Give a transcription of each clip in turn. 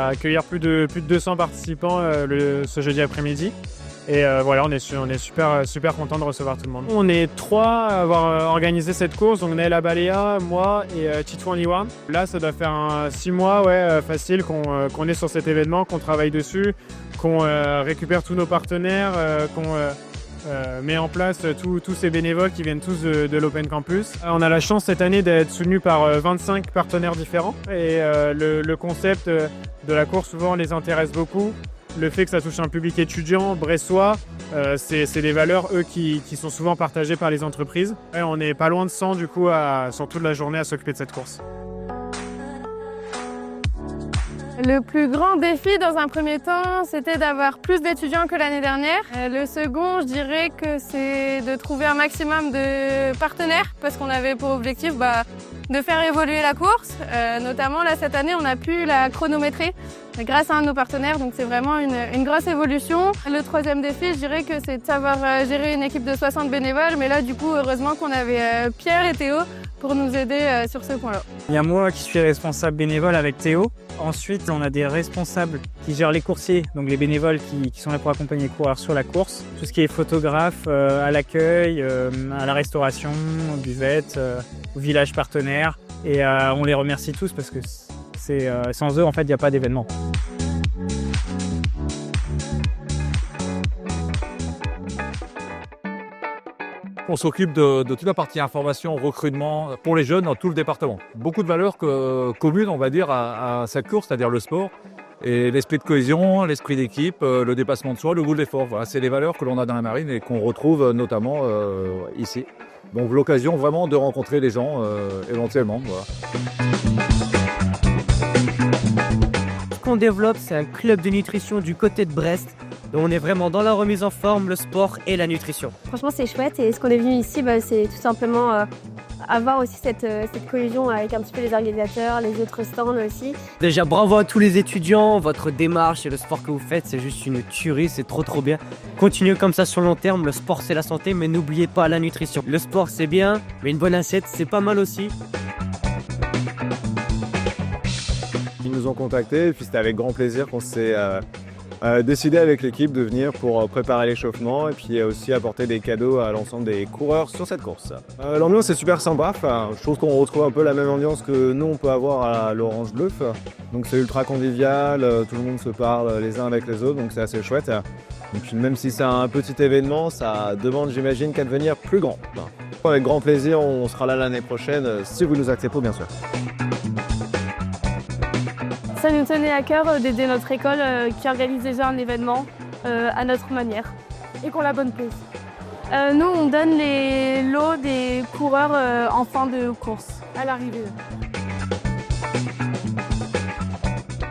va accueillir plus de 200 participants ce jeudi après-midi. Et voilà, on est super content de recevoir tout le monde. On est 3 à avoir organisé cette course, donc Naël Abalea, moi et Titouan Liwan. Là, ça doit faire 6 mois facile qu'on est sur cet événement, qu'on travaille dessus, qu'on récupère tous nos partenaires, qu'on met en place tous ces bénévoles qui viennent tous de l'Open Campus. On a la chance cette année d'être soutenu par 25 partenaires différents et le concept de la course souvent les intéresse beaucoup. Le fait que ça touche un public étudiant, bressois, c'est des valeurs, eux, qui sont souvent partagées par les entreprises. Et on n'est pas loin de 100, du coup, sur toute la journée à s'occuper de cette course. Le plus grand défi dans un premier temps, c'était d'avoir plus d'étudiants que l'année dernière. Le second, je dirais que c'est de trouver un maximum de partenaires parce qu'on avait pour objectif de faire évoluer la course. Notamment, là, cette année, on a pu la chronométrer grâce à un de nos partenaires, donc c'est vraiment une grosse évolution. Le troisième défi, je dirais que c'est de savoir gérer une équipe de 60 bénévoles, mais là, du coup, heureusement qu'on avait Pierre et Théo pour nous aider sur ce point-là. Il y a moi qui suis responsable bénévole avec Théo. Ensuite, on a des responsables qui gèrent les coursiers, donc les bénévoles qui sont là pour accompagner les coureurs sur la course. Tout ce qui est photographe, à l'accueil, à la restauration, buvette, au village partenaire. Et on les remercie tous parce que sans eux, en fait, il n'y a pas d'événement. On s'occupe de toute la partie information, recrutement pour les jeunes dans tout le département. Beaucoup de valeurs communes, on va dire, à cette course, c'est-à-dire le sport et l'esprit de cohésion, l'esprit d'équipe, le dépassement de soi, le goût de l'effort. Voilà, c'est les valeurs que l'on a dans la marine et qu'on retrouve notamment ici. Donc l'occasion vraiment de rencontrer les gens éventuellement. Voilà. Ce qu'on développe, c'est un club de nutrition du côté de Brest. Donc on est vraiment dans la remise en forme, le sport et la nutrition. Franchement, c'est chouette et ce qu'on est venu ici, c'est tout simplement avoir aussi cette cohésion avec un petit peu les organisateurs, les autres stands aussi. Déjà, bravo à tous les étudiants, votre démarche et le sport que vous faites, c'est juste une tuerie, c'est trop bien. Continuez comme ça sur le long terme, le sport c'est la santé, mais n'oubliez pas la nutrition. Le sport c'est bien, mais une bonne assiette c'est pas mal aussi. Ils nous ont contactés et puis c'était avec grand plaisir qu'on s'est décidé avec l'équipe de venir pour préparer l'échauffement et puis aussi apporter des cadeaux à l'ensemble des coureurs sur cette course. L'ambiance est super sympa, je trouve qu'on retrouve un peu la même ambiance que nous on peut avoir à l'Orange Bluff. Donc c'est ultra convivial, tout le monde se parle les uns avec les autres, donc c'est assez chouette. Et puis même si c'est un petit événement, ça demande j'imagine qu'à devenir plus grand. Avec grand plaisir, on sera là l'année prochaine, si vous nous acceptez bien sûr. Ça nous tenait à cœur d'aider notre école qui organise déjà un événement à notre manière et qu'on la bonne place. Nous, on donne les lots des coureurs en fin de course à l'arrivée.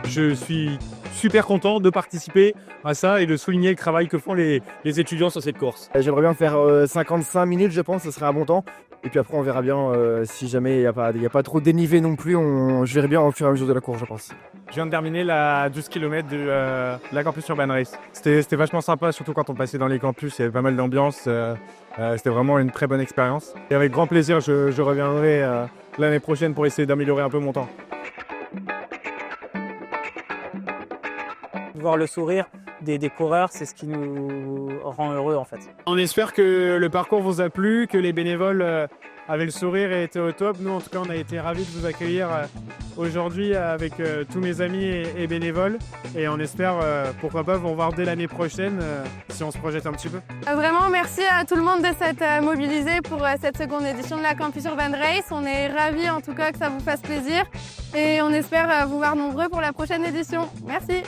Je suis super content de participer à ça et de souligner le travail que font les étudiants sur cette course. J'aimerais bien faire 55 minutes, je pense, ce serait un bon temps. Et puis après, on verra bien si jamais il n'y a pas trop dénivelé non plus. Je verrai bien au fur et à mesure de la course, je pense. Je viens de terminer la 12 km de la Campus Urban Race. C'était vachement sympa, surtout quand on passait dans les campus, il y avait pas mal d'ambiance. C'était vraiment une très bonne expérience. Et avec grand plaisir, je reviendrai l'année prochaine pour essayer d'améliorer un peu mon temps. Voir le sourire des coureurs, c'est ce qui nous rend heureux en fait. On espère que le parcours vous a plu, que les bénévoles avaient le sourire et étaient au top. Nous, en tout cas, on a été ravis de vous accueillir aujourd'hui avec tous mes amis et bénévoles. Et on espère, pourquoi pas, vous voir dès l'année prochaine si on se projette un petit peu. Vraiment, merci à tout le monde de s'être mobilisé pour cette seconde édition de la Campus Urban Race. On est ravis en tout cas que ça vous fasse plaisir. Et on espère vous voir nombreux pour la prochaine édition. Merci.